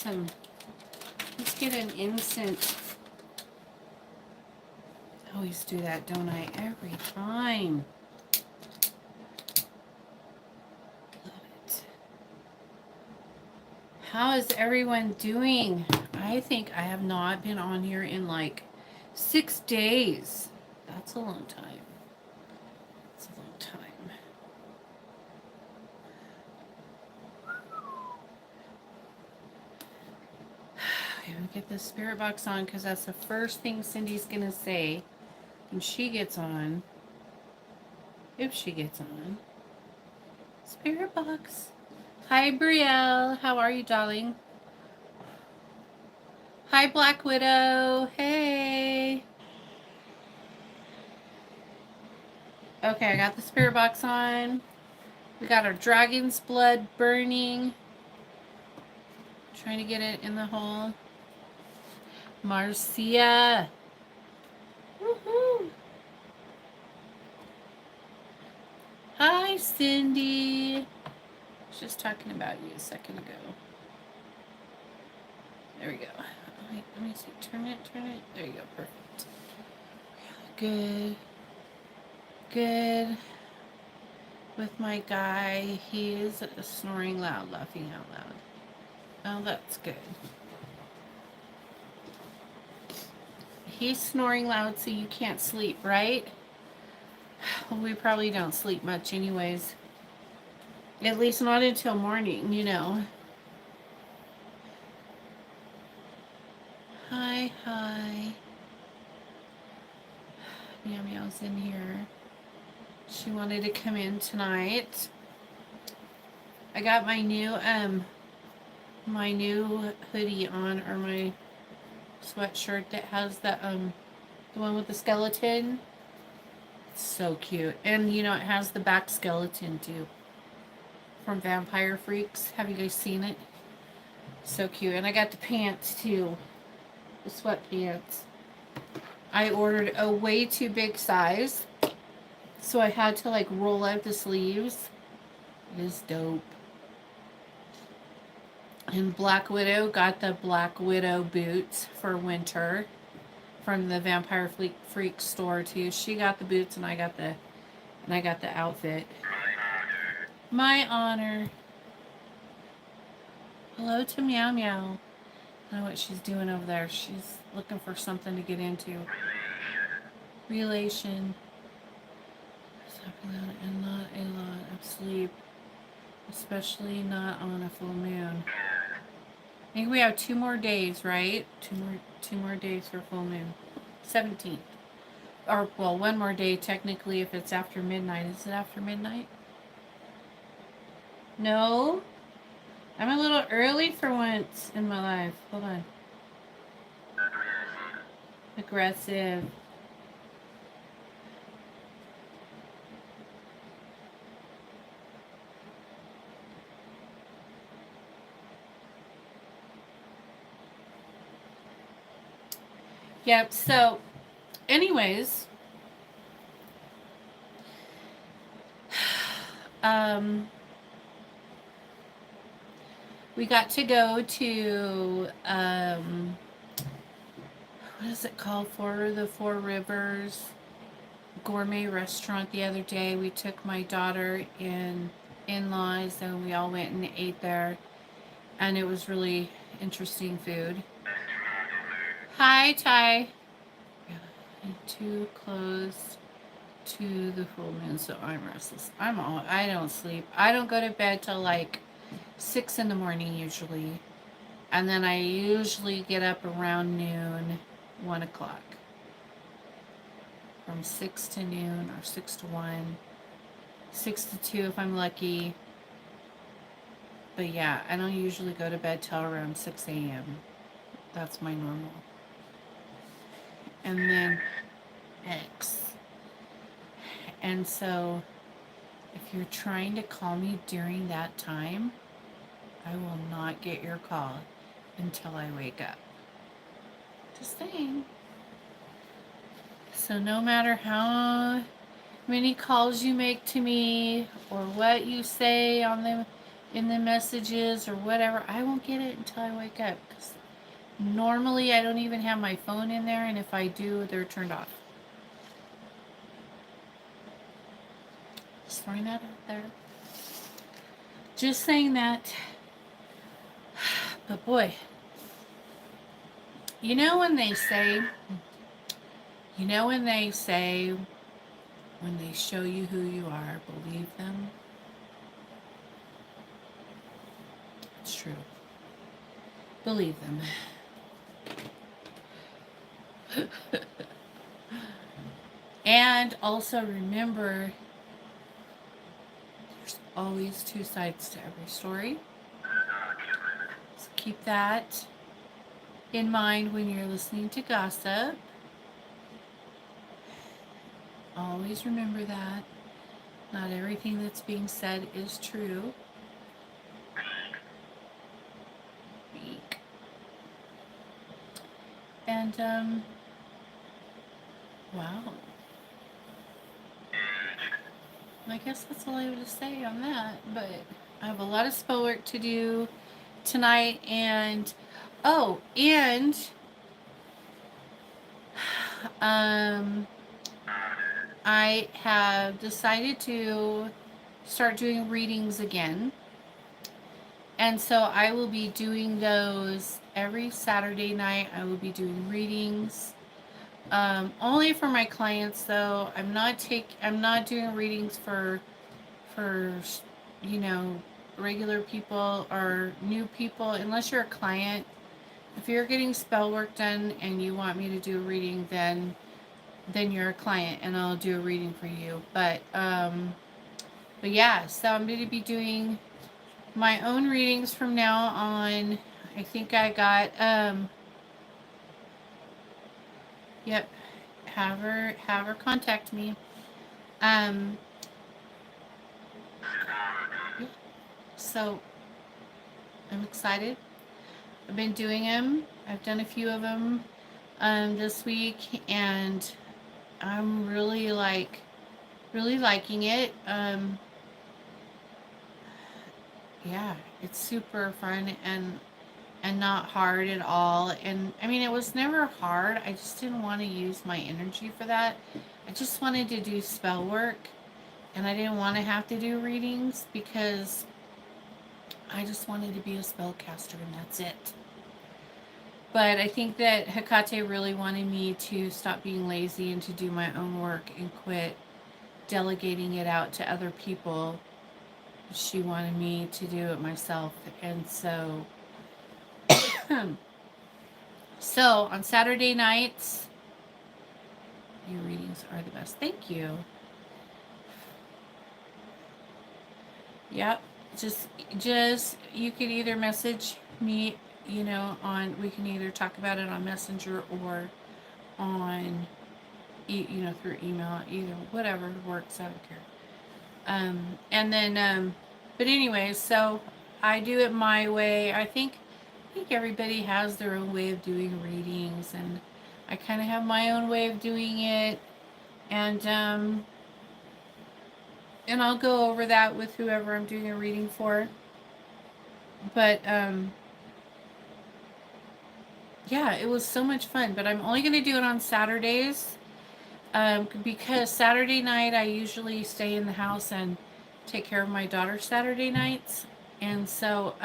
some, let's get an incense. I always do that, don't I? Every time. Love it. How is everyone doing? I think I have not been on here in like 6 days. That's a long time. That's a long time. Okay, we'll get the spirit box on because that's the first thing Cindy's going to say when she gets on. If she gets on. Spirit box. Hi, Brielle. How are you, darling? Hi, Black Widow. Hey. Okay, I got the spirit box on. We got our dragon's blood burning. Trying to get it in the hole. Marcia. Woohoo. Hi, Cindy. I was just talking about you a second ago. There we go. Wait, let me see. Turn it. There you go. Perfect. Good. Good. With my guy, he is snoring loud, laughing out loud. Oh, that's good. He's snoring loud so you can't sleep, right? Well, we probably don't sleep much anyways. At least not until morning, you know. Hi. Meow Meow's in here. She wanted to come in tonight. I got my new hoodie on, or my sweatshirt that has the one with the skeleton. It's so cute. And you know it has the back skeleton too. From Vampire Freaks. Have you guys seen it? So cute. And I got the pants too. The sweatpants. I ordered a way too big size. So I had to like roll out the sleeves. It is dope. And Black Widow got the Black Widow boots for winter from the Vampire Freak store too. She got the boots and I got the outfit. My honor. Hello to Meow Meow. I don't know what she's doing over there. She's looking for something to get into. Relation. And not a lot of sleep. Especially not on a full moon. I think we have 2 more days, right? Two more days for full moon. 17th. Or, well, 1 more day technically if it's after midnight. Is it after midnight? No? I'm a little early for once in my life. Hold on. Aggressive. Yep, so, anyways, we got to go to, what is it called, for the Four Rivers gourmet restaurant the other day. We took my daughter and in-laws and we all went and ate there, and it was really interesting food. Hi, Ty. Yeah, too close to the full moon, so I'm restless. I don't sleep. I don't go to bed till like 6 in the morning usually, and then I usually get up around noon, 1 o'clock. From 6 to noon or 6 to 1, 6 to 2 if I'm lucky. But yeah, I don't usually go to bed till around 6 a.m. That's my normal. And then X. And so if you're trying to call me during that time, I will not get your call until I wake up. Just saying. So no matter how many calls you make to me or what you say on the in the messages or whatever, I won't get it until I wake up. 'Cause normally, I don't even have my phone in there, and if I do, they're turned off. Just throwing that out there. Just saying that. But boy, you know when they say, you know when they say, when they show you who you are, believe them? It's true. Believe them. And also remember, there's always two sides to every story. So keep that in mind when you're listening to gossip. Always remember that. Not everything that's being said is true. Beak. And, wow. I guess that's all I have to say on that. But I have a lot of spell work to do tonight. And, oh, and, I have decided to start doing readings again. And so I will be doing those every Saturday night. I will be doing readings. Only for my clients though. I'm not doing readings for you know, regular people or new people unless you're a client. If you're getting spell work done and you want me to do a reading, then you're a client and I'll do a reading for you. But yeah, so I'm going to be doing my own readings from now on. I think I got yep, have her contact me. So I'm excited. I've been doing them. I've done a few of them this week, and I'm really liking it. Yeah, it's super fun and not hard at all. And I mean, it was never hard. I just didn't want to use my energy for that. I just wanted to do spell work, and I didn't want to have to do readings because I just wanted to be a spellcaster, and that's it. But I think that Hecate really wanted me to stop being lazy and to do my own work and quit delegating it out to other people. She wanted me to do it myself. And so on Saturday nights, your readings are the best. Thank you. Yep. Just you could either message me, you know, we can either talk about it on Messenger or on, you know, through email, either, whatever works, I don't care. And then, but anyway, so I do it my way. I think everybody has their own way of doing readings, and I kind of have my own way of doing it, and I'll go over that with whoever I'm doing a reading for. But yeah, it was so much fun. But I'm only going to do it on Saturdays because Saturday night I usually stay in the house and take care of my daughter Saturday nights. And so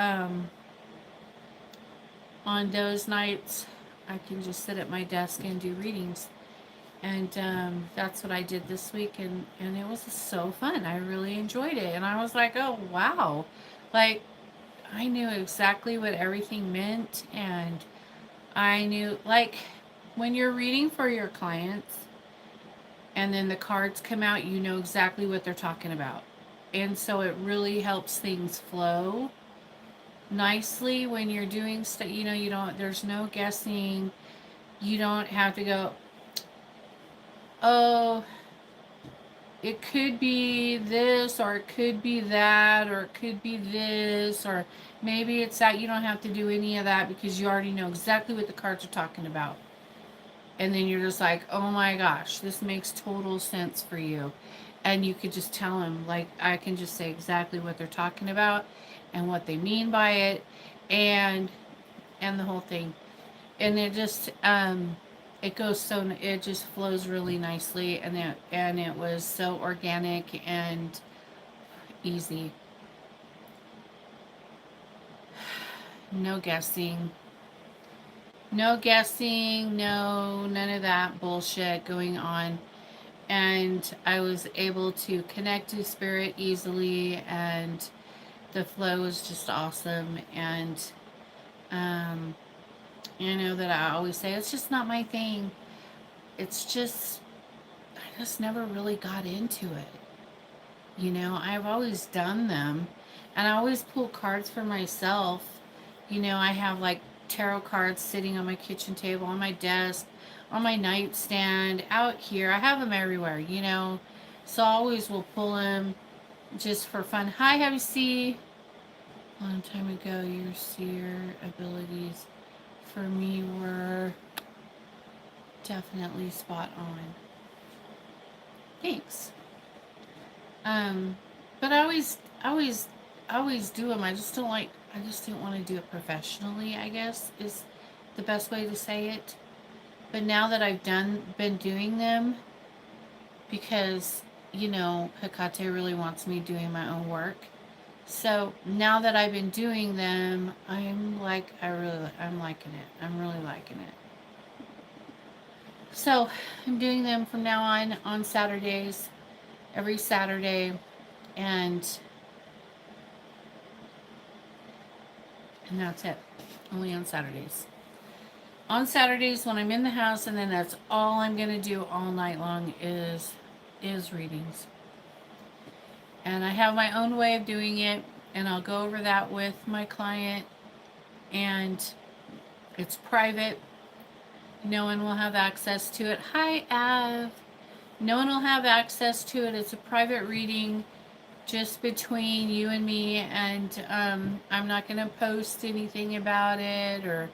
on those nights, I can just sit at my desk and do readings. And that's what I did this week. And it was so fun. I really enjoyed it. And I was like, oh, wow. Like, I knew exactly what everything meant. And I knew, like, when you're reading for your clients and then the cards come out, you know exactly what they're talking about. And so it really helps things flow nicely when you're doing stuff. You know, there's no guessing. You don't have to go, oh, it could be this, or it could be that, or it could be this, or maybe it's that. You don't have to do any of that because you already know exactly what the cards are talking about. And then you're just like, oh my gosh, this makes total sense for you. And you could just tell them, like, I can just say exactly what they're talking about. and what they mean by it, and the whole thing. And it goes so, it just flows really nicely, and it was so organic and easy. No guessing. No guessing, no, none of that bullshit going on. And I was able to connect to spirit easily, and the flow was just awesome. And um, you know that I always say it's just not my thing. It's just, I just never really got into it. You know, I've always done them, and I always pull cards for myself. You know, I have like tarot cards sitting on my kitchen table, on my desk, on my nightstand, out here. I have them everywhere, you know. So I always will pull them just for fun. Hi, Happy C. A long time ago, your seer abilities for me were definitely spot on. Thanks. Um, but I always do them. I just don't like. I just didn't want to do it professionally, I guess is the best way to say it. But now that I've been doing them, because you know Hecate really wants me doing my own work. So now that I've been doing them, I'm like, I'm liking it. I'm really liking it. So I'm doing them from now on Saturdays, every Saturday, and that's it. Only on Saturdays. On Saturdays when I'm in the house, and then that's all I'm gonna do all night long is readings. And I have my own way of doing it, and I'll go over that with my client, and it's private. No one will have access to it. Hi, Av. No one will have access to it. It's a private reading just between you and me, and I'm not going to post anything about it or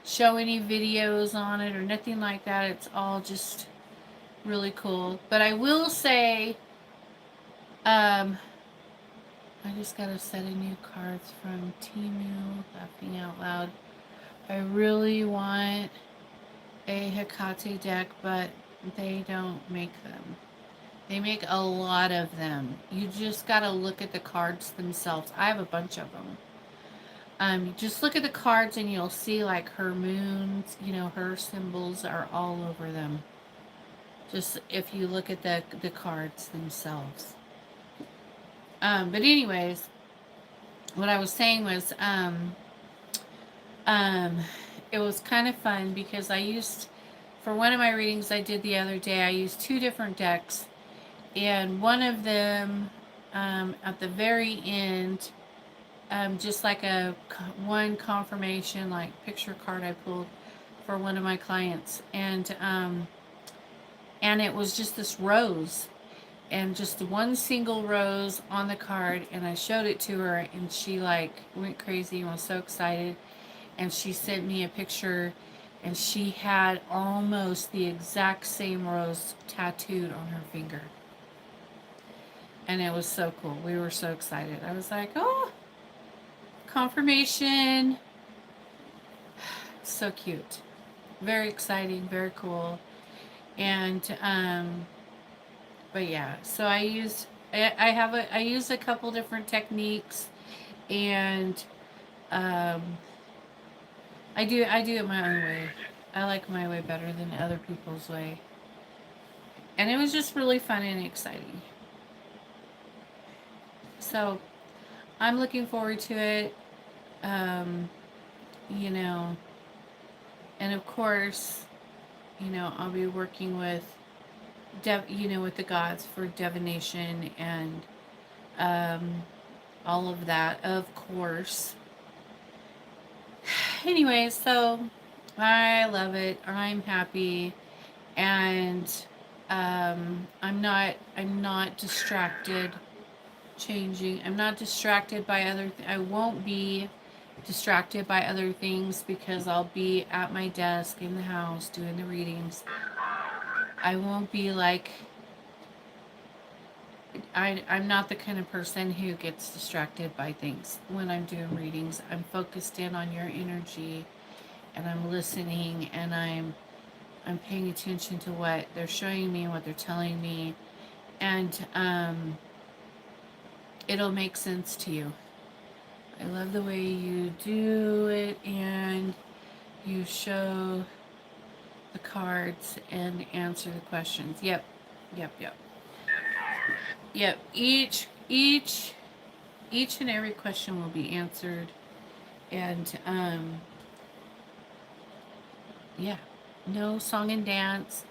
show any videos on it or nothing like that. It's all just really cool. But I will say, I just got a set of new cards from Temu, laughing out loud. I really want a Hecate deck, but they don't make them. They make a lot of them. You just gotta look at the cards themselves. I have a bunch of them. Just look at the cards and you'll see like her moons, you know, her symbols are all over them. Just if you look at the cards themselves. But anyways, what I was saying was, it was kind of fun because for one of my readings I did the other day, I used two different decks, and one of them, at the very end, just like one confirmation, like picture card I pulled for one of my clients, and it was just this rose, and just one single rose on the card, and I showed it to her, and she like went crazy and was so excited, and she sent me a picture, and she had almost the exact same rose tattooed on her finger, and it was so cool. We were so excited. I was like, oh, confirmation. So cute, very exciting, very cool. And but yeah, so I use a couple different techniques, and I do it my own way. I like my way better than other people's way. And it was just really fun and exciting. So I'm looking forward to it. You know, and of course, you know, I'll be working with with the gods for divination and all of that, of course. Anyway, so I love it. I'm happy, and I'm not distracted. I'm not distracted by I won't be distracted by other things because I'll be at my desk in the house doing the readings. I won't be like I'm not the kind of person who gets distracted by things when I'm doing readings. I'm focused in on your energy, and I'm listening, and I'm paying attention to what they're showing me and what they're telling me, and it'll make sense to you. I love the way you do it, and you show the cards and answer the questions. Yep, yep, yep, yep. Each and every question will be answered, and yeah, no song and dance,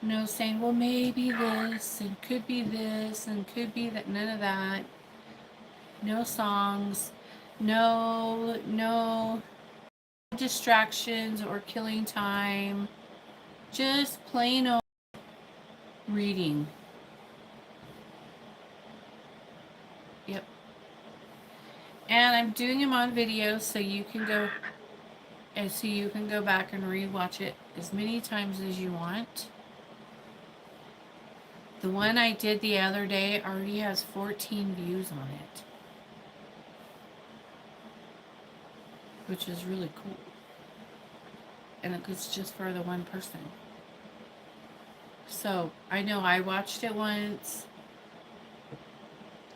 no saying, well, maybe this and could be this and could be that. None of that. No songs, no distractions or killing time. Just plain old reading. Yep. And I'm doing them on video so you can go back and rewatch it as many times as you want. The one I did the other day already has 14 views on it, which is really cool. And it's just for the one person. So I know I watched it once,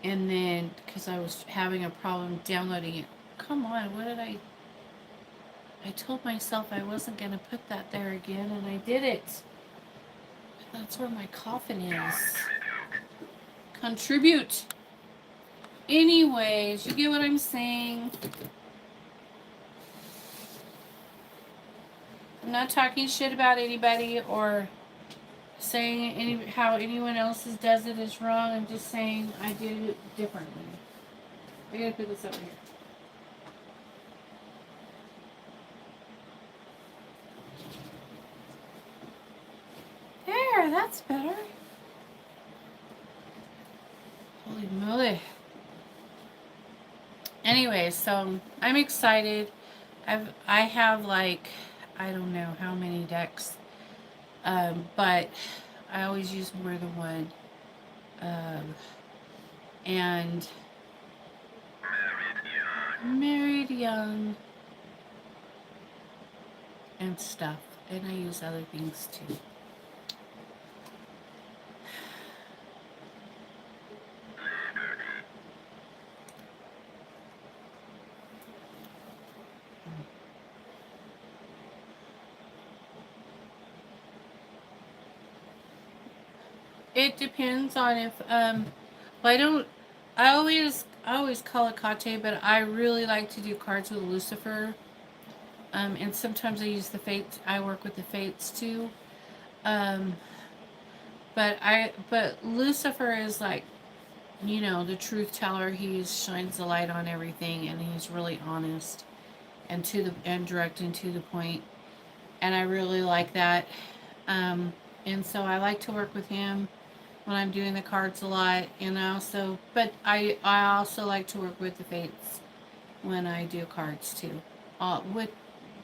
and then because I was having a problem downloading it. Come on, what did I told myself I wasn't going to put that there again, and I did it. That's where my coffin is. Contribute. Anyways, you get what I'm saying? I'm not talking shit about anybody or saying how anyone else's does it is wrong. I'm just saying I did it differently. I gotta put this over here. There, that's better. Holy moly. Anyway, so I'm excited. I have like, I don't know how many decks, but I always use more than one. And married young and stuff. And I use other things too. It depends on if well, I always call it Kate, but I really like to do cards with Lucifer. And sometimes I use the fates. I work with the fates too. Um, but Lucifer is like, the truth teller. He shines the light on everything, and he's really honest and direct and to the point. And I really like that. And so I like to work with him when I'm doing the cards a lot, but I also like to work with the fates when I do cards too. With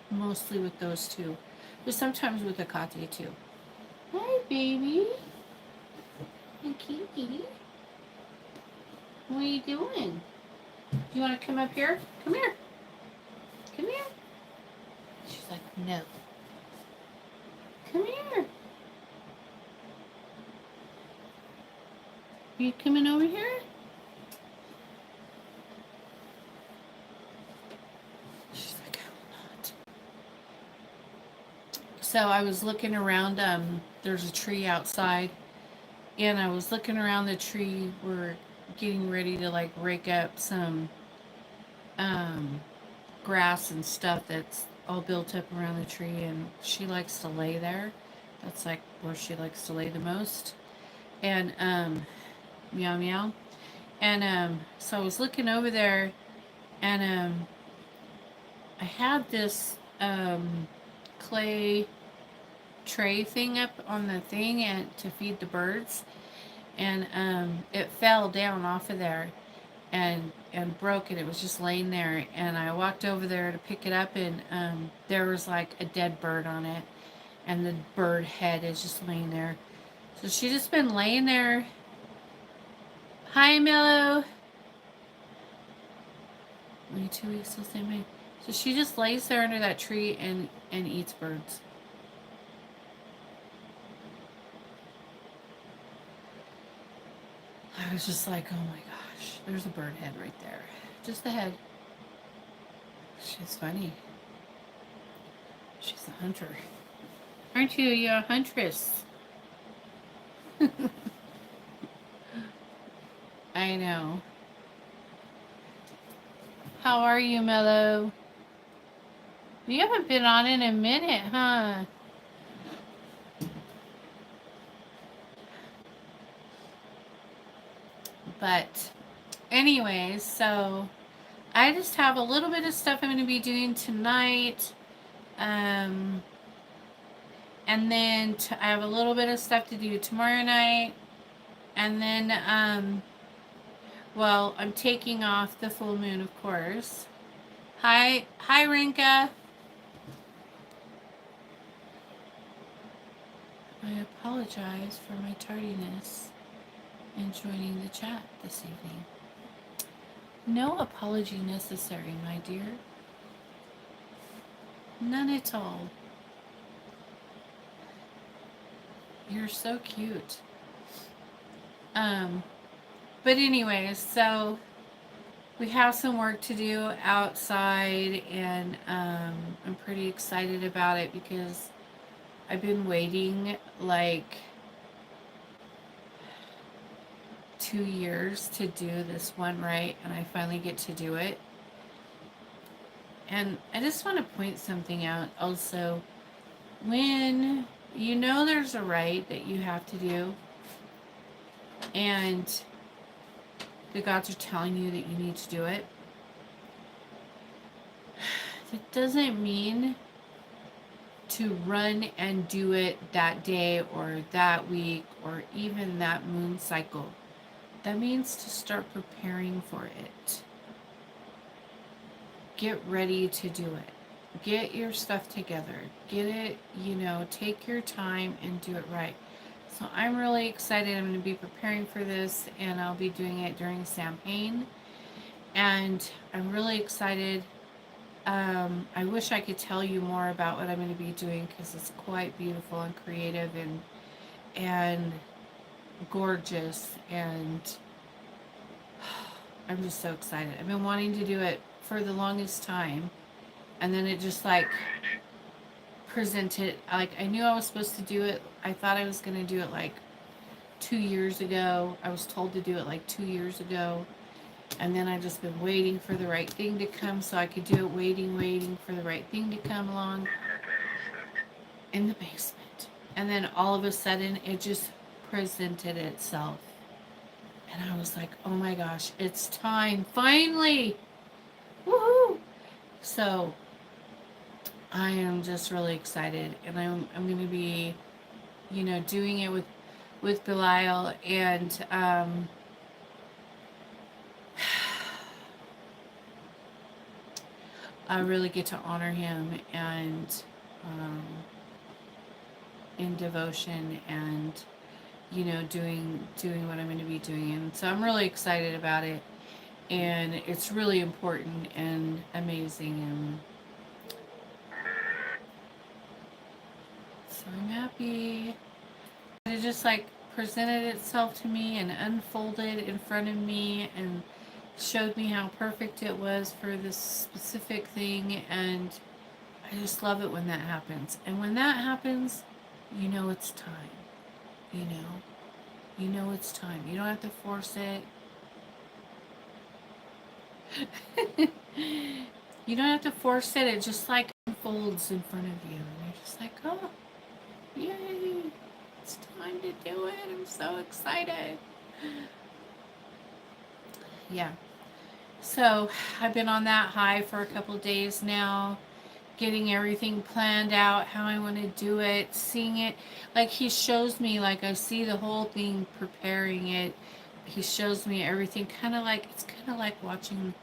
mostly with those two, but sometimes with the Kate too. Hi, baby. Hey, kitty. What are you doing? You want to come up here? Come here. Come here. She's like, no. Come here. You coming over here? She's like, I will not. So I was looking around. There's a tree outside, and I was looking around the tree. We're getting ready to like rake up some grass and stuff that's all built up around the tree, and she likes to lay there. That's like where she likes to lay the most. And meow meow. And so I was looking over there, and I had this clay tray thing up on the thing and to feed the birds, and it fell down off of there and broke, and it was just laying there, and I walked over there to pick it up, and there was like a dead bird on it, and the bird head is just laying there. So she's just been laying there Hi, Mellow. Only 2 weeks till same way. So she just lays there under that tree and eats birds. I was just like, oh my gosh, there's a bird head right there. Just the head. She's funny. She's a hunter. Aren't you? You're a huntress. I know. How are you, Mellow? You haven't been on in a minute, huh? But anyways, so I just have a little bit of stuff I'm going to be doing tonight. And then I have a little bit of stuff to do tomorrow night. And then, well, I'm taking off the full moon, of course. Hi, Rinka. I apologize for my tardiness in joining the chat this evening. No apology necessary, my dear. None at all. You're so cute. But anyways, so we have some work to do outside, and I'm pretty excited about it because I've been waiting like 2 years to do this one right, and I finally get to do it. And I just want to point something out also. When you know there's a right that you have to do, and the gods are telling you that you need to do it, it doesn't mean to run and do it that day or that week or even that moon cycle. That means to start preparing for it. Get ready to do it. Get your stuff together. Get it, take your time and do it right. So I'm really excited. I'm going to be preparing for this, and I'll be doing it during Samhain. And I'm really excited. I wish I could tell you more about what I'm going to be doing because it's quite beautiful and creative and gorgeous, and I'm just so excited. I've been wanting to do it for the longest time, and then it just like presented, like I knew I was supposed to do it. I thought I was going to do it like 2 years ago. I was told to do it like 2 years ago. And then I've just been waiting for the right thing to come so I could do it, waiting for the right thing to come along in the basement. And then all of a sudden it just presented itself. And I was like, oh my gosh, it's time. Finally! Woohoo! So I am just really excited. And I'm going to be, doing it with Belial, and I really get to honor him and in devotion and doing what I'm going to be doing, and so I'm really excited about it, and it's really important and amazing, and so I'm happy. It just like presented itself to me and unfolded in front of me and showed me how perfect it was for this specific thing, and I just love it when that happens. And when that happens, it's time. It's time. You don't have to force it. You don't have to force it. It just like unfolds in front of you, and you're just like, oh, yay! It's time to do it. I'm so excited. Yeah. So I've been on that high for a couple days now, getting everything planned out, how I want to do it, seeing it. Like he shows me, like I see the whole thing, preparing it. He shows me everything, it's kind of like watching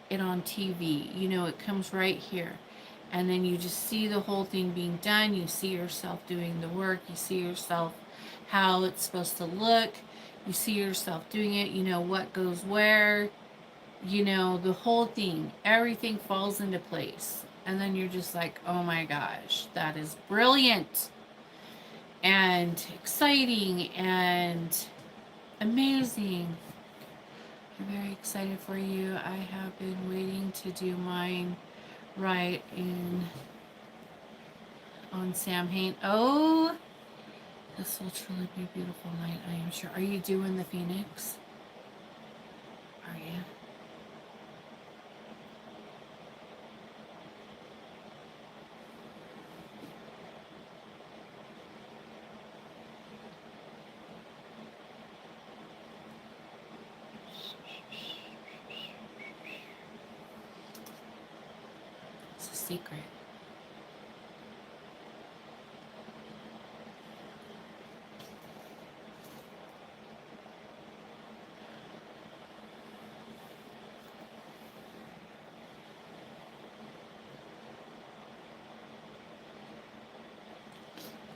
it on TV. It comes right here. And then you just see the whole thing being done. You see yourself doing the work. You see yourself how it's supposed to look. You see yourself doing it. You know what goes where. You know, the whole thing. Everything falls into place. And then you're just like, oh my gosh, that is brilliant and exciting and amazing. I'm very excited for you. I have been waiting to do mine right in on Samhain. Oh, this will truly be a beautiful night, I am sure. Are you doing the Phoenix? Are you? It's a secret.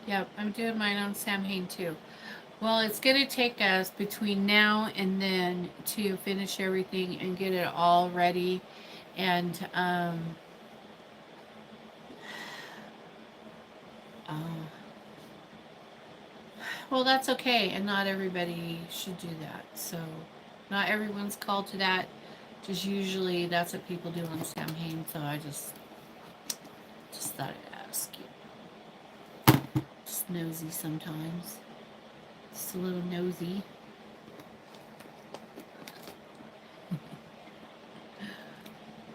Yep, I'm doing mine on Samhain too. Well, it's going to take us between now and then to finish everything and get it all ready. And, uh, well, that's okay. And not everybody should do that. So, not everyone's called to that. Just usually that's what people do on Samhain. So, I just thought I'd ask you. Just nosy sometimes. Just a little nosy.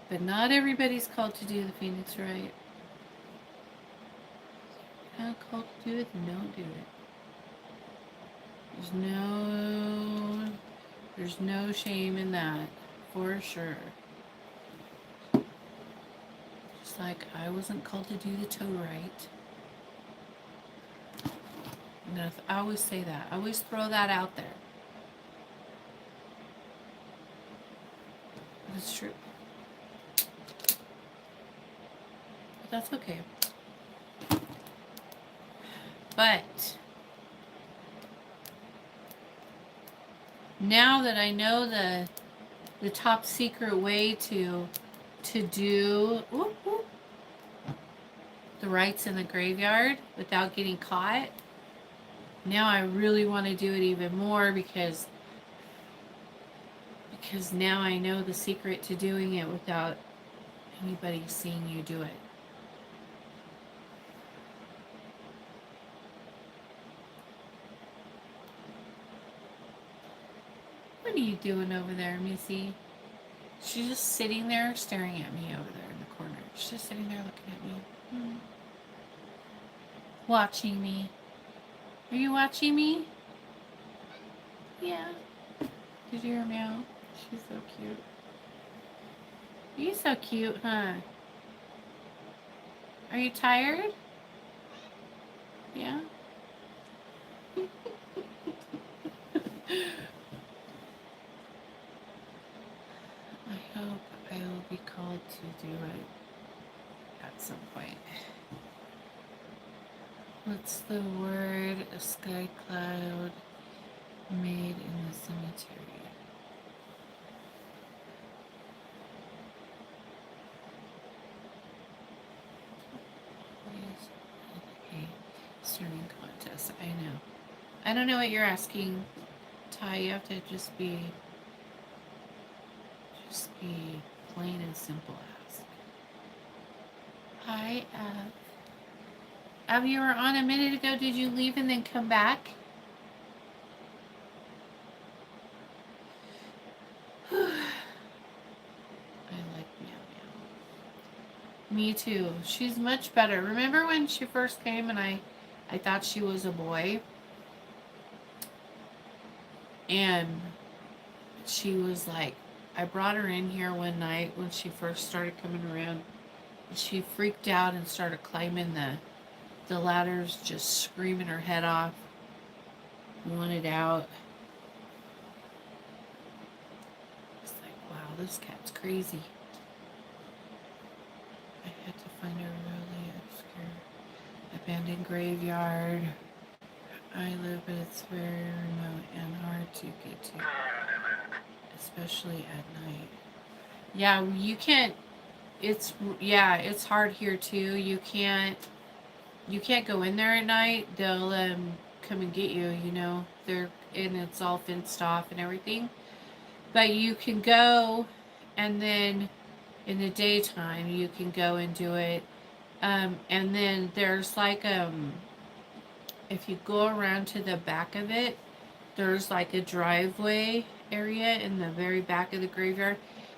But not everybody's called to do the Phoenix Rite. Not called to do it, then don't do it. There's no shame in that, for sure. Just like I wasn't called to do the toe rite. I always say that. I always throw that out there. It's true. But that's okay. But now that I know the top secret way to do the rites in the graveyard without getting caught, now I really want to do it even more because now I know the secret to doing it without anybody seeing you do it. What are you doing over there, Missy? She's just sitting there staring at me over there in the corner. She's just sitting there looking at me. Watching me. Are you watching me? Yeah. Did you hear meow? She's so cute. You're so cute, huh? Are you tired? Yeah? I hope I will be called to do it at some point. What's the word? A sky cloud made in the cemetery. Serving contest. I know. I don't know what you're asking, Ty. You have to just be plain and simple ask. Hi, Ab, you were on a minute ago. Did you leave and then come back? I like Meow Meow. Me too. She's much better. Remember when she first came and I thought she was a boy? And she was like, I brought her in here one night when she first started coming around. And she freaked out and started climbing the ladders, just screaming her head off. Wanted out. It's like, wow, this cat's crazy. I had to find a really obscure abandoned graveyard. I live, but it's very remote and hard to get to, especially at night. Yeah, you can't. It's yeah, it's hard here too. You can't go in there at night. They'll come and get you. They're and it's all fenced off and everything. But you can go, and then in the daytime you can go and do it. And then there's like if you go around to the back of it, there's like a driveway area in the very back of the graveyard,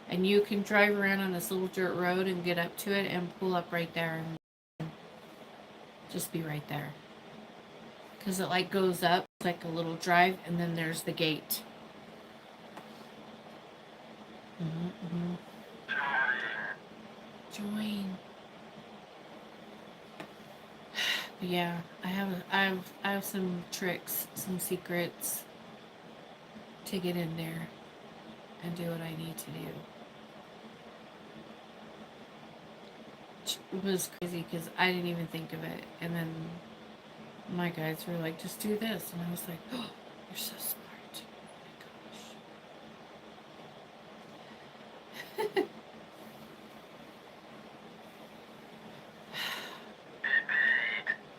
and you can drive around on this little dirt road and get up to it and pull up right there and just be right there. Because it like goes up like a little drive, and then there's the gate. Mm-hmm. Join. But yeah, I have some tricks, some secrets to get in there and do what I need to do. It was crazy because I didn't even think of it, and then my guys were like, "Just do this," and I was like, "Oh, you're so smart! Oh my gosh!"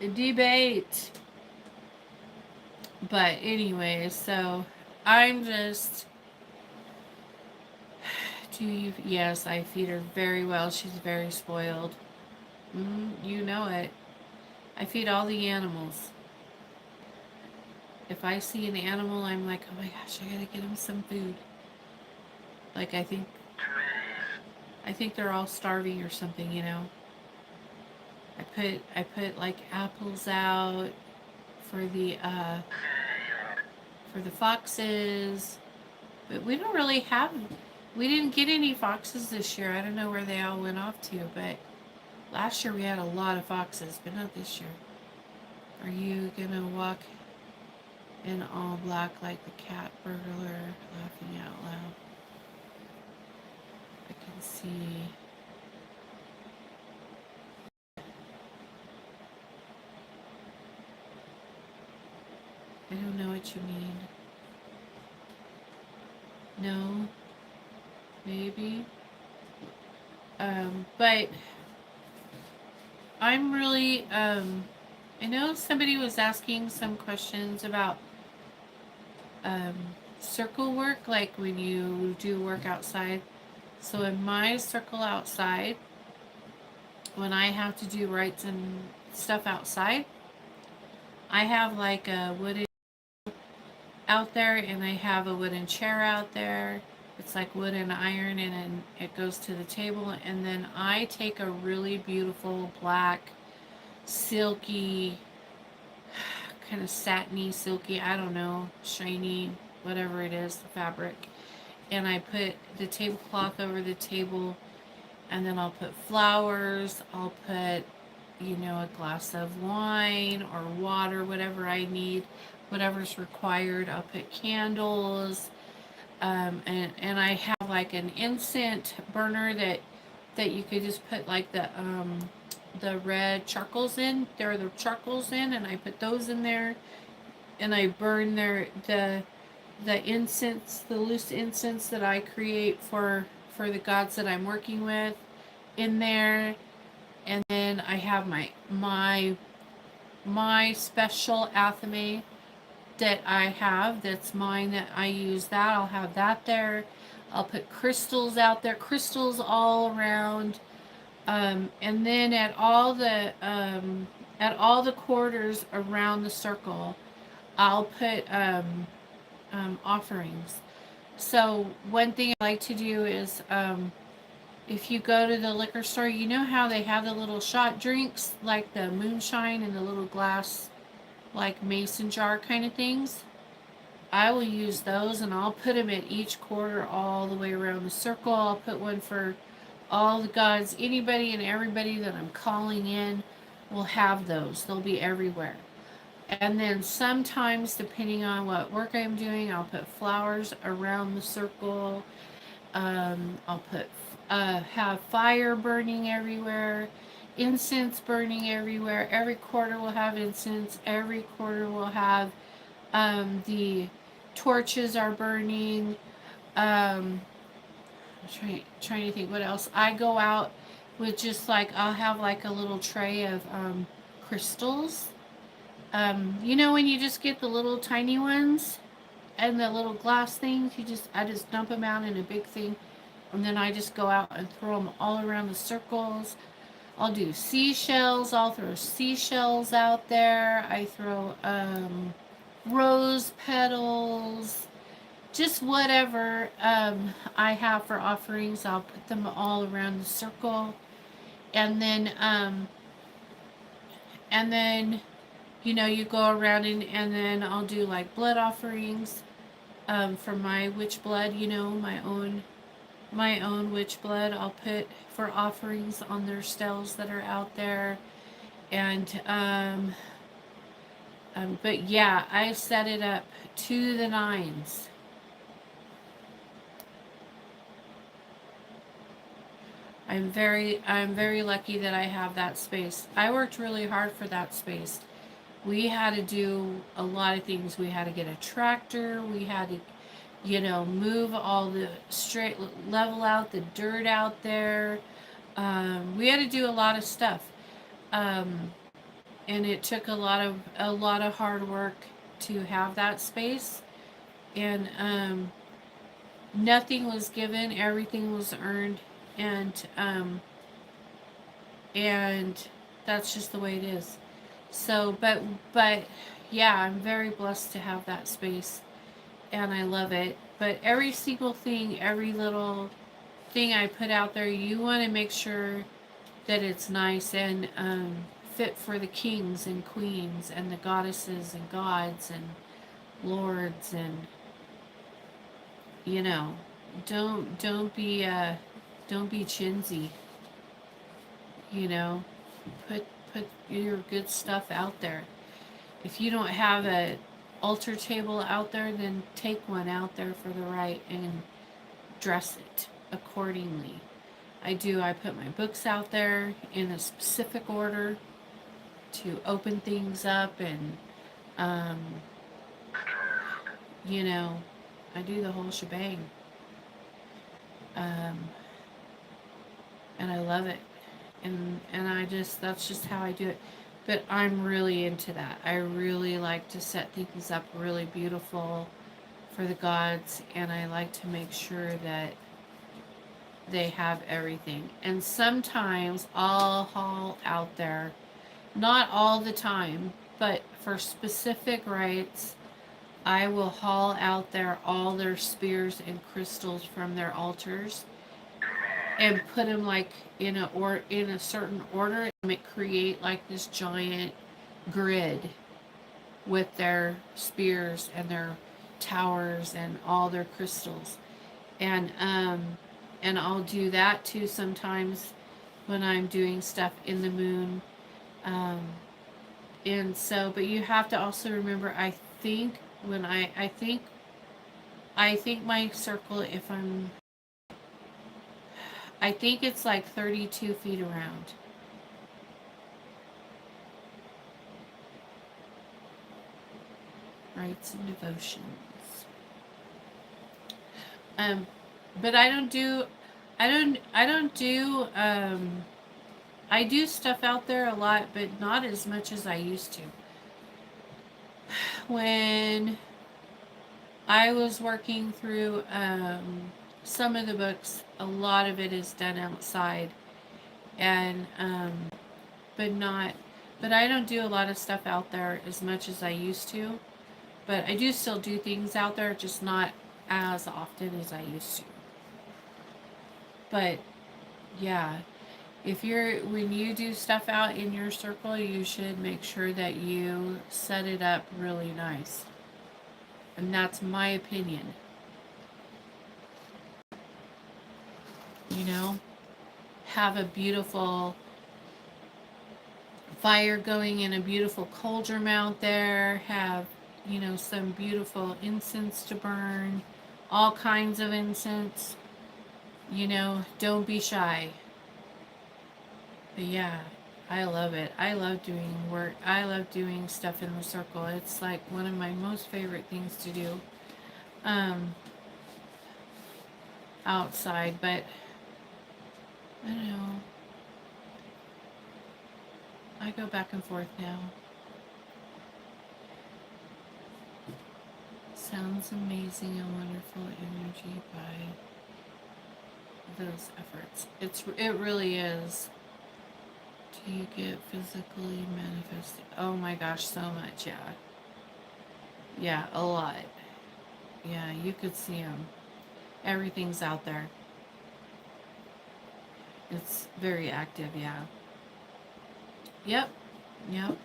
A debate. But anyway, so I'm just. Do you? Yes, I feed her very well. She's very spoiled. You know it. I feed all the animals. If I see an animal, I'm like, oh my gosh, I gotta get him some food. Like I think they're all starving or something. I put like apples out for the foxes, but we don't really have. We didn't get any foxes this year. I don't know where they all went off to, but last year we had a lot of foxes, but not this year. Are you gonna walk in all black like the cat burglar? Laughing out loud. I can see. I don't know what you mean. No, maybe. But I'm really, I know somebody was asking some questions about um, circle work, like when you do work outside. So in my circle outside, when I have to do rites and stuff outside, I have like a wooden out there, and I have a wooden chair out there. It's like wood and iron, and then it goes to the table. And then I take a really beautiful black, silky, kind of satiny, silky, I don't know, shiny, whatever it is, the fabric. And I put the tablecloth over the table, and then I'll put flowers. I'll put, a glass of wine or water, whatever I need, whatever's required. I'll put candles, and I have like an incense burner that you could just put like the red charcoals in. There are the charcoals in, and I put those in there, and I burn the incense, the loose incense that I create for the gods that I'm working with in there. And then I have my special athame that I have, that's mine, that I use. That I'll have that there. I'll put crystals out there, crystals all around. And then at all the quarters around the circle, I'll put offerings. So one thing I like to do is, if you go to the liquor store, you know how they have the little shot drinks, like the moonshine in the little glass, like mason jar kind of things. I will use those, and I'll put them at each quarter all the way around the circle. I'll put one for all the gods. Anybody and everybody that I'm calling in will have those. They'll be everywhere. And then sometimes, depending on what work I'm doing, I'll put flowers around the circle. I'll have fire burning everywhere. incense burning everywhere. Every quarter will have incense. Every quarter will have the torches are burning. I'm trying to think what else. I go out with just like I'll have like a little tray of crystals. You know when you just get the little tiny ones and the little glass things, I just dump them out in a big thing, and then I just go out and throw them all around the circles. I'll do seashells. I'll throw seashells out there. I throw rose petals, just whatever I have for offerings. I'll put them all around the circle, and then you know you go around and then I'll do like blood offerings for my witch blood. You know my own witch blood. I'll put for offerings on their steles that are out there, and but yeah, I set it up to the nines. I'm very lucky that I have that space. I worked really hard for that space. We had to do a lot of things. We had to get a tractor. We had to, move all the straight, level out the dirt out there. We had to do a lot of stuff, um, and it took a lot of hard work to have that space. And nothing was given; everything was earned, and and that's just the way it is. So, but yeah, I'm very blessed to have that space, and I love it. But every single thing, every little thing I put out there, you want to make sure that it's nice and fit for the kings and queens and the goddesses and gods and lords, and you know, don't be chintzy. You know, put your good stuff out there. If you don't have a altar table out there, then take one out there for the right and dress it accordingly. I do. I put my books out there in a specific order to open things up, and um, you know, I do the whole shebang, um, and I love it. And I just that's just how I do it. But I'm really into that. I really like to set things up really beautiful for the gods, and I like to make sure that they have everything. And sometimes I'll haul out there, not all the time, but for specific rites, I will haul out there all their spears and crystals from their altars and put them like in a certain order, and it create like this giant grid with their spears and their towers and all their crystals. And I'll do that too sometimes when I'm doing stuff in the moon. Um, and so, but you have to also remember, think when I think my circle, if I think it's like 32 feet around. Rites and devotions. Um, but I do stuff out there a lot, but not as much as I used to. When I was working through some of the books, a lot of it is done outside, and but not, but I don't do a lot of stuff out there as much as I used to. But I do still do things out there, just not as often as I used to. But yeah, if you're when you do stuff out in your circle, you should make sure that you set it up really nice. And that's my opinion. You know, have a beautiful fire going in a beautiful cauldron out there, have, some beautiful incense to burn, all kinds of incense. Don't be shy. But yeah, I love it. I love doing work. I love doing stuff in the circle. It's like one of my most favorite things to do um, outside. But I don't know. I go back and forth now. Sounds amazing and wonderful energy by those efforts. It really is. Do you get physically manifested? Oh my gosh, so much, yeah. Yeah, a lot. Yeah, you could see them. Everything's out there. It's very active, yeah. Yep, yep.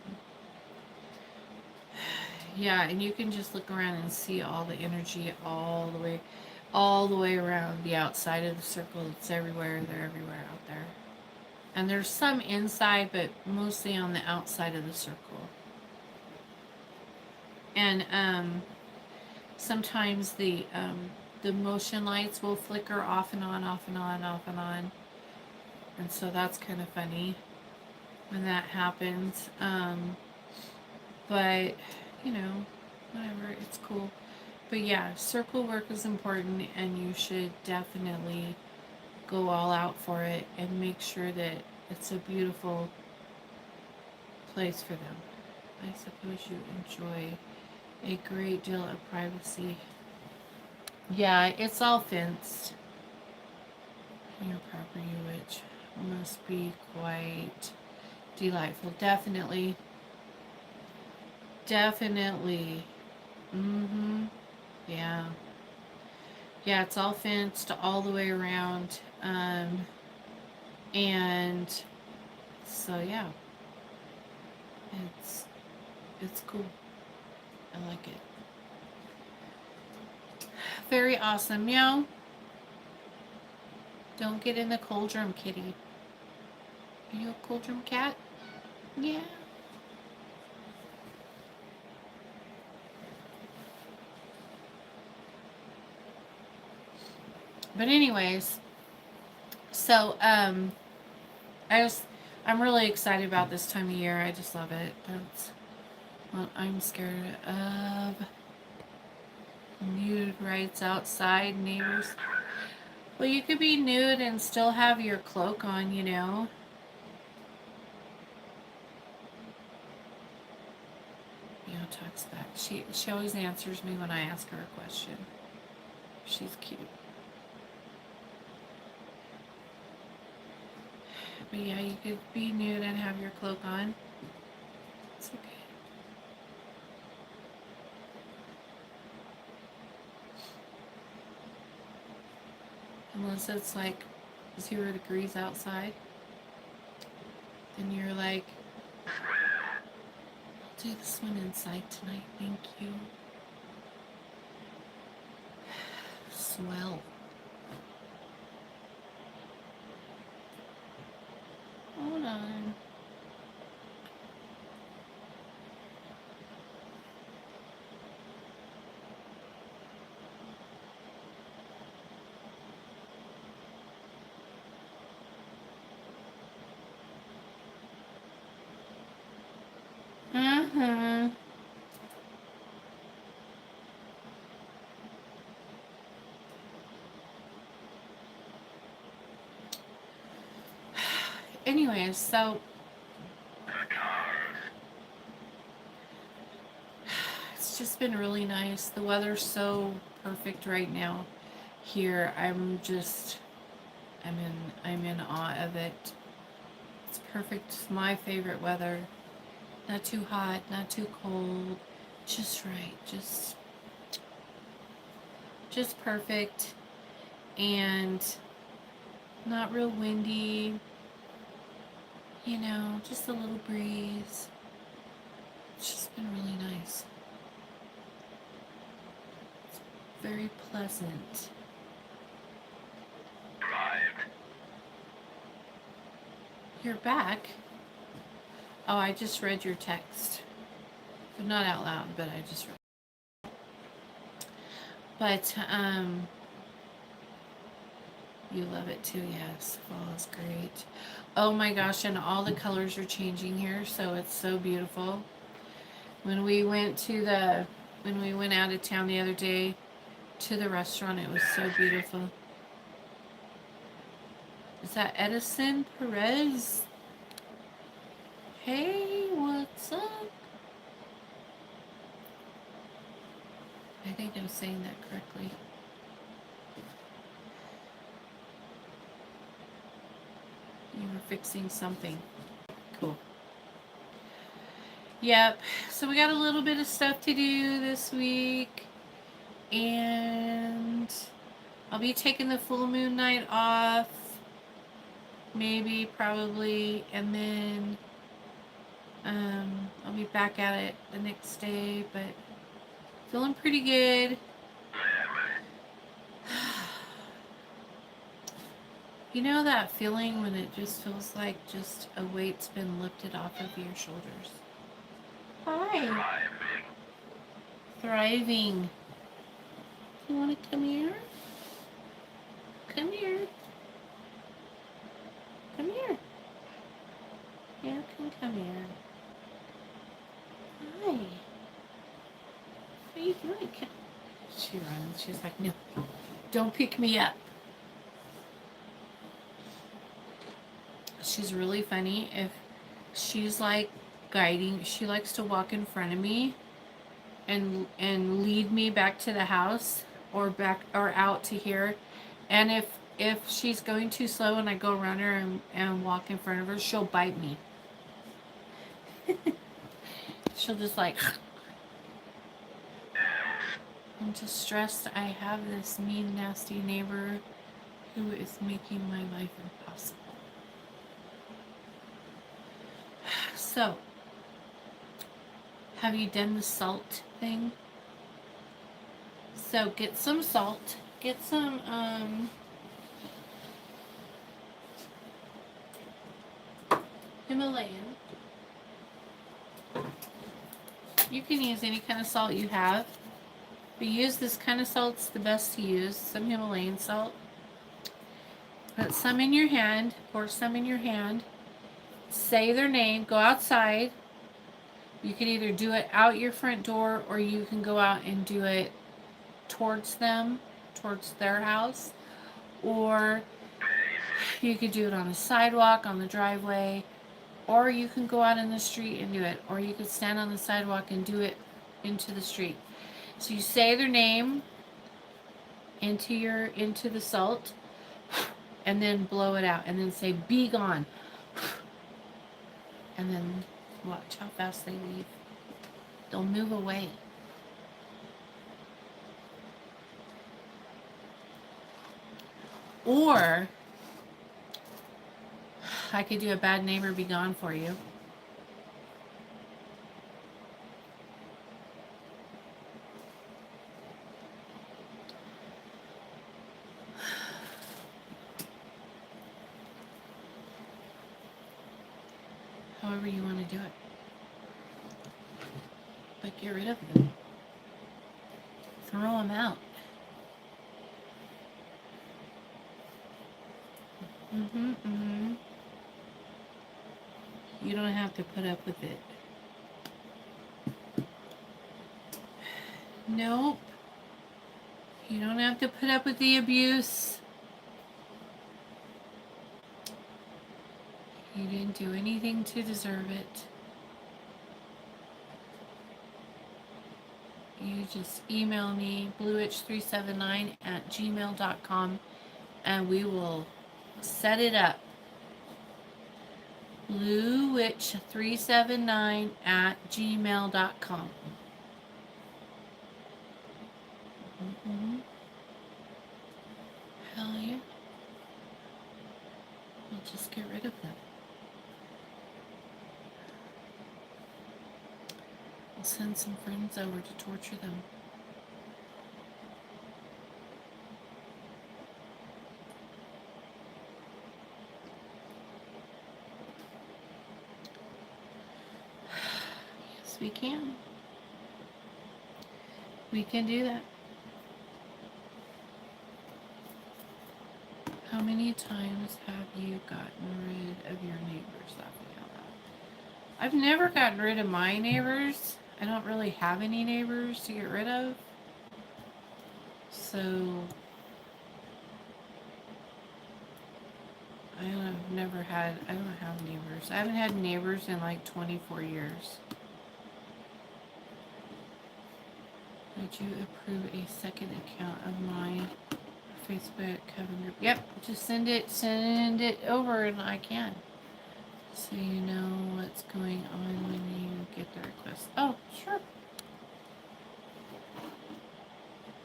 Yeah, and you can just look around and see all the energy all the way around the outside of the circle. It's everywhere. They're everywhere out there. And there's some inside, but mostly on the outside of the circle. And sometimes the motion lights will flicker off and on, off and on, off and on. And so that's kind of funny when that happens. But, you know, whatever, it's cool. But yeah, circle work is important, and you should definitely go all out for it and make sure that it's a beautiful place for them. I suppose you enjoy a great deal of privacy. Yeah, it's all fenced. Your property, which must be quite delightful. Definitely. Definitely. Mm-hmm. Yeah. Yeah, it's all fenced all the way around. And so yeah, it's it's cool. I like it. Very awesome. Meow. Don't get in the cauldron, kitty. Are you a cauldron cat? Yeah. But anyways, so I just I'm really excited about this time of year. I just love it. That's what I'm scared of. Nude rights outside, neighbors. Well, you could be nude and still have your cloak on, you know. Mio talks back. She always answers me when I ask her a question. She's cute. But yeah, you could be nude and have your cloak on. It's okay. Unless it's like 0 degrees outside. Then you're like, I'll do this one inside tonight, thank you. Swell. Hold on. Uh-huh. Anyways, so it's just been really nice. The weather's so perfect right now here. I'm in awe of it. It's perfect. It's my favorite weather. Not too hot, not too cold. Just right. Just perfect. And not real windy. You know, just a little breeze. It's just been really nice. It's very pleasant. You're back? Oh, I just read your text. But not out loud, but I just read. But, You love it too, yes. Fall is great. Oh my gosh, and all the colors are changing here, so it's so beautiful. When we went to the when we went out of town the other day to the restaurant, it was so beautiful. Is that Edison Perez? Hey, what's up? I think I'm saying that correctly. You were fixing something. Cool. Yep. So we got a little bit of stuff to do this week. And I'll be taking the full moon night off. Maybe, probably. And then I'll be back at it the next day. But feeling pretty good. You know that feeling when it just feels like just a weight's been lifted off of your shoulders? Hi. Thriving. You want to come here? Come here. Come here. You can come here. Hi. What are you doing? She runs. She's like, no, don't pick me up. She's really funny. If she's like guiding, she likes to walk in front of me and lead me back to the house or back or out to here. And if she's going too slow and I go around her and walk in front of her, she'll bite me. She'll just like. I'm just stressed. I have this mean, nasty neighbor who is making my life impossible. So, have you done the salt thing? So get some salt. Get some Himalayan. You can use any kind of salt you have. But use this kind of salt, it's the best to use. Some Himalayan salt. Put some in your hand. Pour some in your hand. Say their name. Go outside. You can either do it out your front door or you can go out and do it towards them, towards their house. Or you could do it on the sidewalk, on the driveway. Or you can go out in the street and do it. Or you could stand on the sidewalk and do it into the street. So you say their name into the salt and then blow it out and then say be gone. And then watch how fast they leave. They'll move away. Or I could do a bad neighbor be gone for you. However you want to do it. But get rid of them. Throw them out. You don't have to put up with it. Nope. You don't have to put up with the abuse. You didn't do anything to deserve it. You just email me, bluewitch379@gmail.com, and we will set it up. bluewitch379@gmail.com. Hell yeah. We'll just get rid of them. I'll send some friends over to torture them. Yes, we can. We can do that. How many times have you gotten rid of your neighbors? Laughing out loud. I've never gotten rid of my neighbors. I don't really have any neighbors to get rid of. So I don't have neighbors. I haven't had neighbors in like 24 years. Would you approve a second account of mine? Facebook Kevin group. Yep, just send it over and I can. So you know what's going on when you get the request. Oh, sure.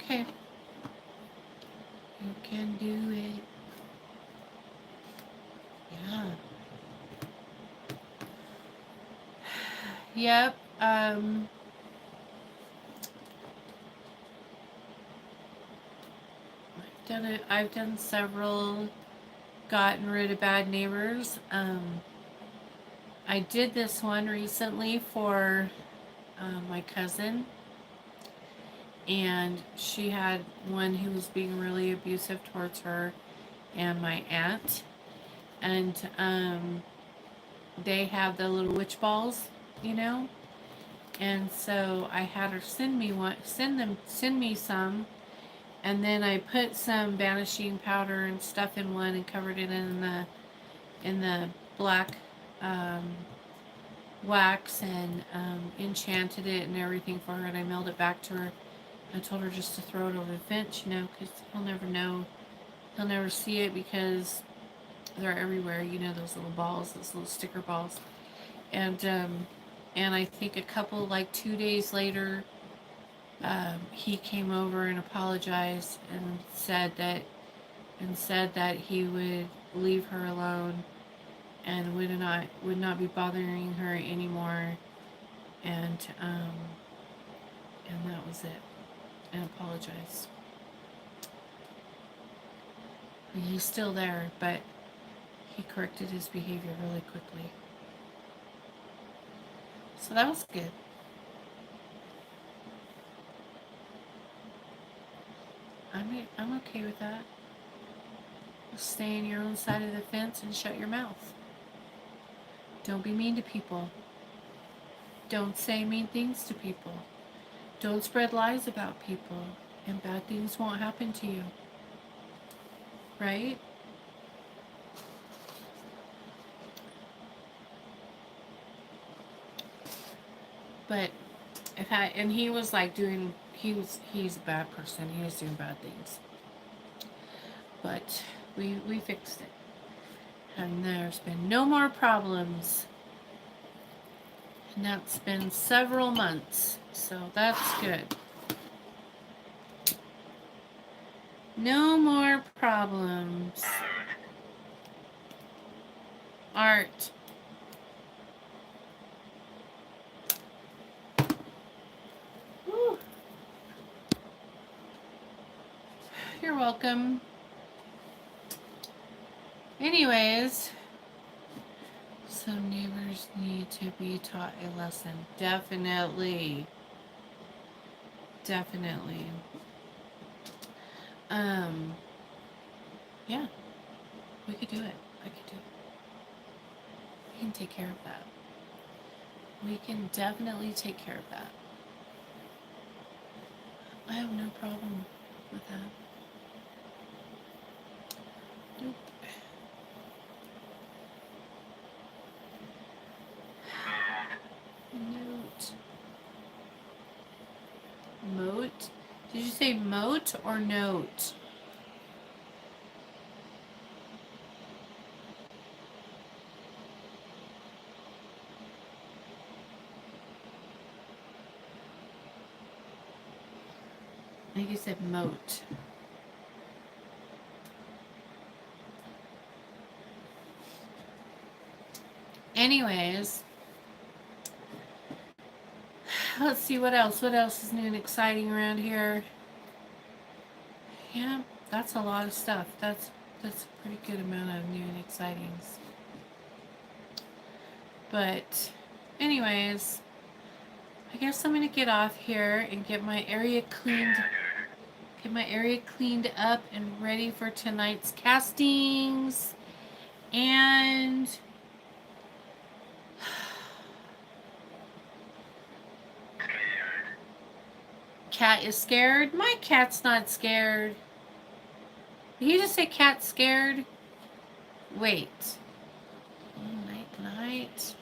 Okay. You can do it. Yeah. Yep. I've done several gotten rid of bad neighbors. I did this one recently for my cousin, and she had one who was being really abusive towards her and my aunt, and they have the little witch balls, you know, and so I had her send me some, and then I put some banishing powder and stuff in one and covered it in the black wax and enchanted it and everything for her, and I mailed it back to her. I told her just to throw it over the fence, you know, because he'll never know. He'll never see it because they're everywhere, you know, those little balls, those little sticker balls. And I think a couple, like 2 days later, he came over and apologized and said that he would leave her alone and would not be bothering her anymore, and that was it. And apologized. He's still there, but he corrected his behavior really quickly. So that was good. I'm okay with that. Stay on your own side of the fence and shut your mouth. Don't be mean to people. Don't say mean things to people. Don't spread lies about people, and bad things won't happen to you. Right? But and he was like he's a bad person. He was doing bad things. But we fixed it. And there's been no more problems. And that's been several months. So that's good. No more problems. Art. Woo. You're welcome. Anyways, some neighbors need to be taught a lesson. Definitely. Definitely. Yeah. We could do it. I could do it. We can take care of that. We can definitely take care of that. I have no problem with that. Nope. Note. Moat? Did you say moat or note? I think you said moat. Anyways, let's see what else. What else is new and exciting around here? Yeah, that's a lot of stuff. That's a pretty good amount of new and excitings. But anyways, I guess I'm gonna get off here and get my area cleaned Get my area cleaned up and ready for tonight's castings. And cat is scared. My cat's not scared. Did you just say cat's scared? Wait. Oh, night.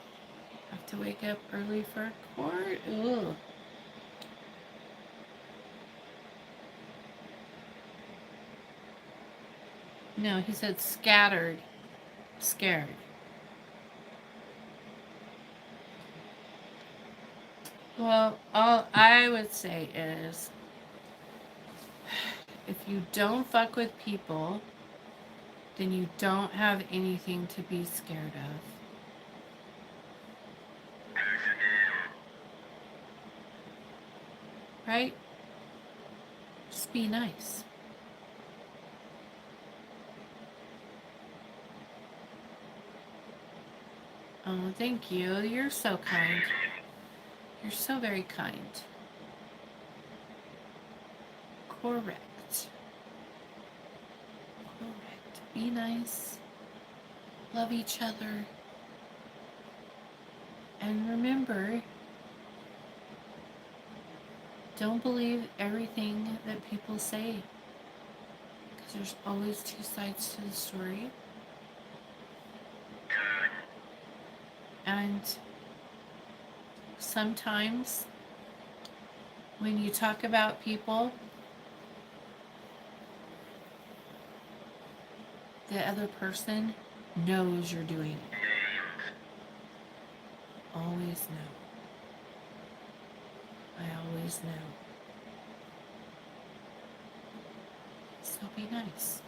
Have to wake up early for court? Ugh. No, he said scattered. Scared. Well, all I would say is if you don't fuck with people, then you don't have anything to be scared of. Right? Just be nice. Oh, thank you. You're so kind. You're so very kind. Correct. Be nice. Love each other. And remember, don't believe everything that people say. Because there's always two sides to the story. And sometimes when you talk about people, the other person knows you're doing it. Always know. I always know. So be nice.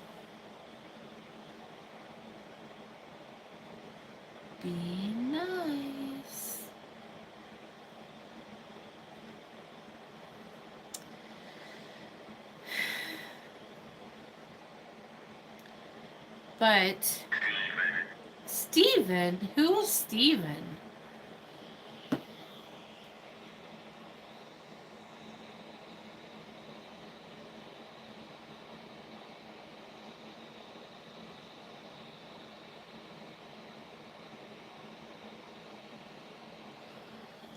Be nice. But Steven? Who's Steven?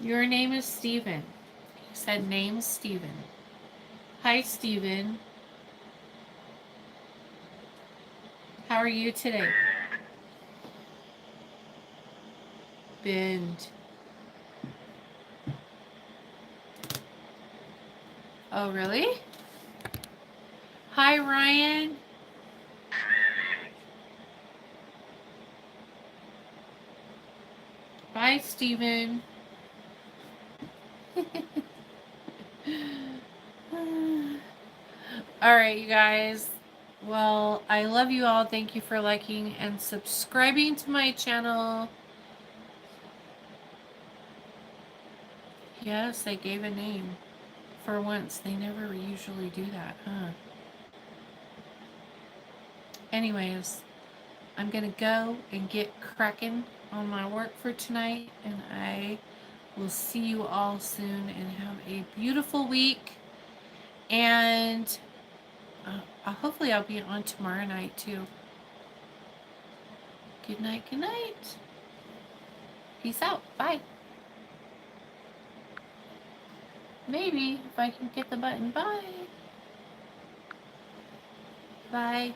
Your name is Steven. You said name Steven. Hi, Steven. How are you today? Bend. Oh, really? Hi, Ryan. Bye, Steven. All right, you guys. Well, I love you all. Thank you for liking and subscribing to my channel. Yes, I gave a name. For once, they never usually do that, huh? Anyways, I'm going to go and get cracking on my work for tonight, and I will see you all soon and have a beautiful week. And hopefully I'll be on tomorrow night too. Good night, good night. Peace out. Bye. Maybe if I can get the button. Bye. Bye.